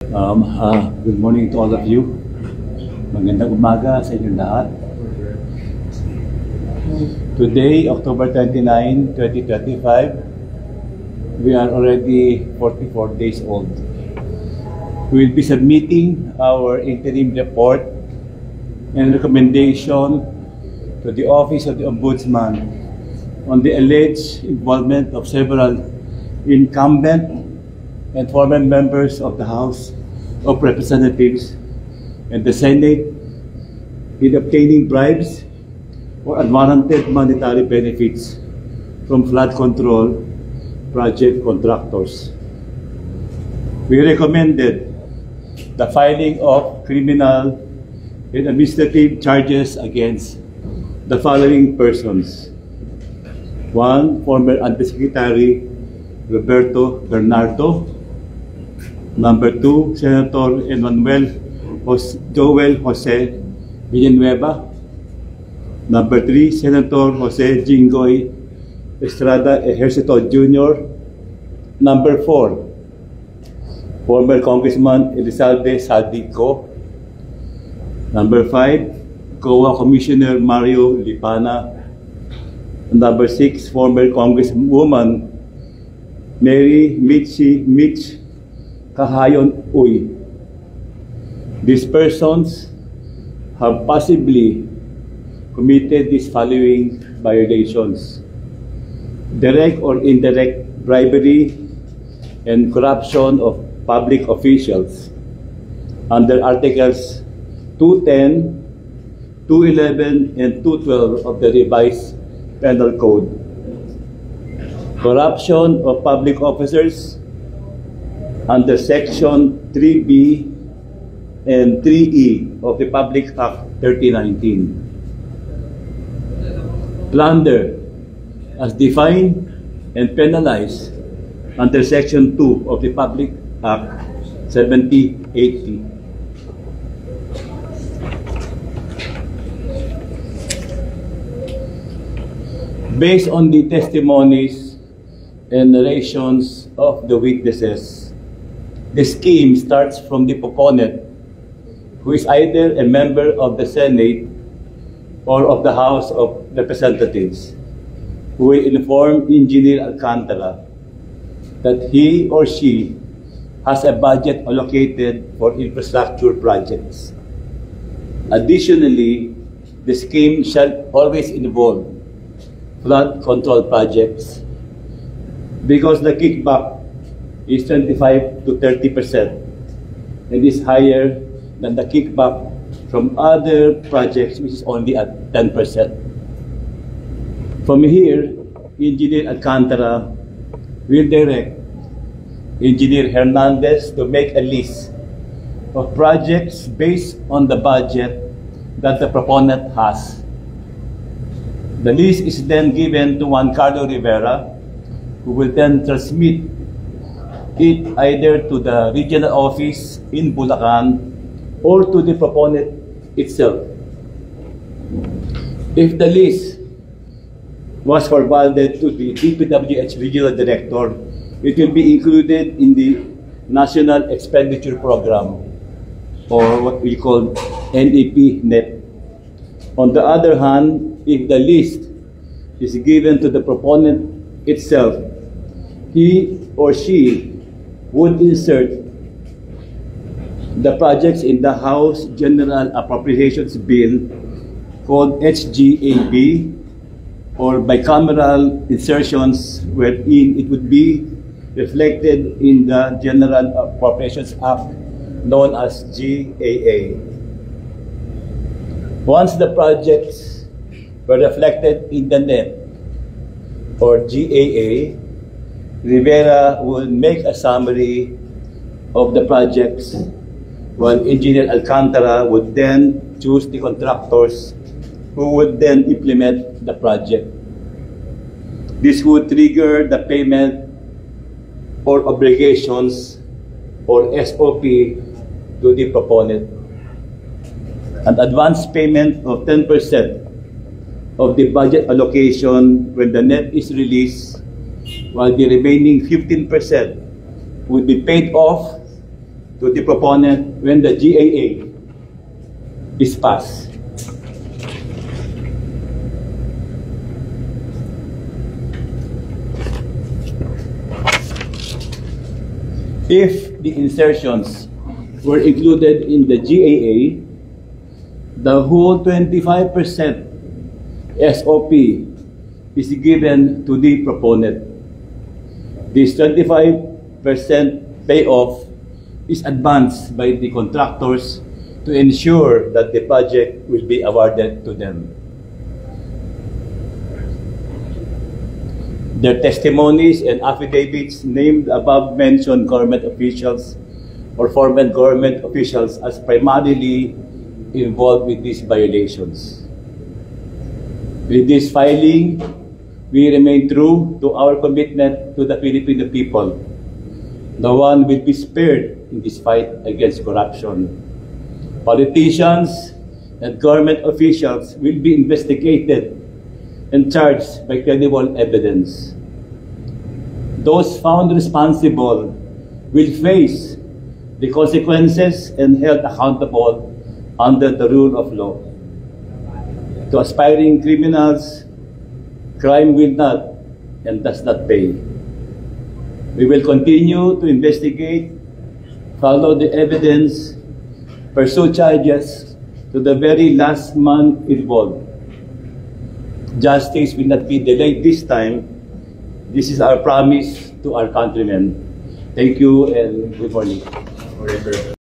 Good morning to all of you. Magandang umaga sa inyo lahat. Today, October 29, 2025, we are already 44 days old. We will be submitting our interim report and recommendation to the Office of the Ombudsman on the alleged involvement of several incumbent and former members of the House of Representatives and the Senate in obtaining bribes or unwarranted monetary benefits from flood control project contractors. We recommended the filing of criminal and administrative charges against the following persons. 1. Former Undersecretary Roberto Bernardo. Number 2, Senator Joel Jose Villanueva. Number 3, Senator Jose Jinggoy Estrada Ejercito Jr. Number 4, former Congressman Elizalde Saldico. Number 5, COA Commissioner Mario Lipana. Number 6, former Congresswoman Mary Mitch Kahayon Uy. These persons have possibly committed these following violations: direct or indirect bribery and corruption of public officials under Articles 210, 211, and 212 of the revised Penal Code. Corruption of public officers under Section 3B and 3E of the Public Act 3019. Plunder as defined and penalized under Section 2 of the Public Act 7080. Based on the testimonies and narrations of the witnesses, the scheme starts from the proponent, who is either a member of the Senate or of the House of Representatives, who will inform Engineer Alcantara that he or she has a budget allocated for infrastructure projects. Additionally, the scheme shall always involve flood control projects, because the kickback is 25 to 30% and is higher than the kickback from other projects, which is only at 10%. From here, Engineer Alcantara will direct Engineer Hernandez to make a list of projects based on the budget that the proponent has. The list is then given to Juan Carlo Rivera, who will then transmit it either to the regional office in Bulacan or to the proponent itself. If the list was forwarded to the DPWH Regional Director, it will be included in the National Expenditure Program, or what we call NEP-NEP. On the other hand, if the list is given to the proponent itself, he or she would insert the projects in the House General Appropriations Bill, called HGAB, or bicameral insertions wherein it would be reflected in the General Appropriations Act, known as GAA. Once the projects were reflected in the NEP or GAA, Rivera will make a summary of the projects, while Engineer Alcantara would then choose the contractors who would then implement the project. This would trigger the payment or obligations, or SOP, to the proponent. An advance payment of 10% of the budget allocation when the NEP is released, while the remaining 15% would be paid off to the proponent when the GAA is passed. If the insertions were included in the GAA, the whole 25% SOP is given to the proponent. This 25% payoff is advanced by the contractors to ensure that the project will be awarded to them. Their testimonies and affidavits named above mentioned government officials or former government officials as primarily involved with these violations. With this filing, we remain true to our commitment to the Filipino people. No one will be spared in this fight against corruption. Politicians and government officials will be investigated and charged by credible evidence. Those found responsible will face the consequences and held accountable under the rule of law. To aspiring criminals, crime will not and does not pay. We will continue to investigate, follow the evidence, pursue charges to the very last man involved. Justice will not be delayed this time. This is our promise to our countrymen. Thank you and good morning.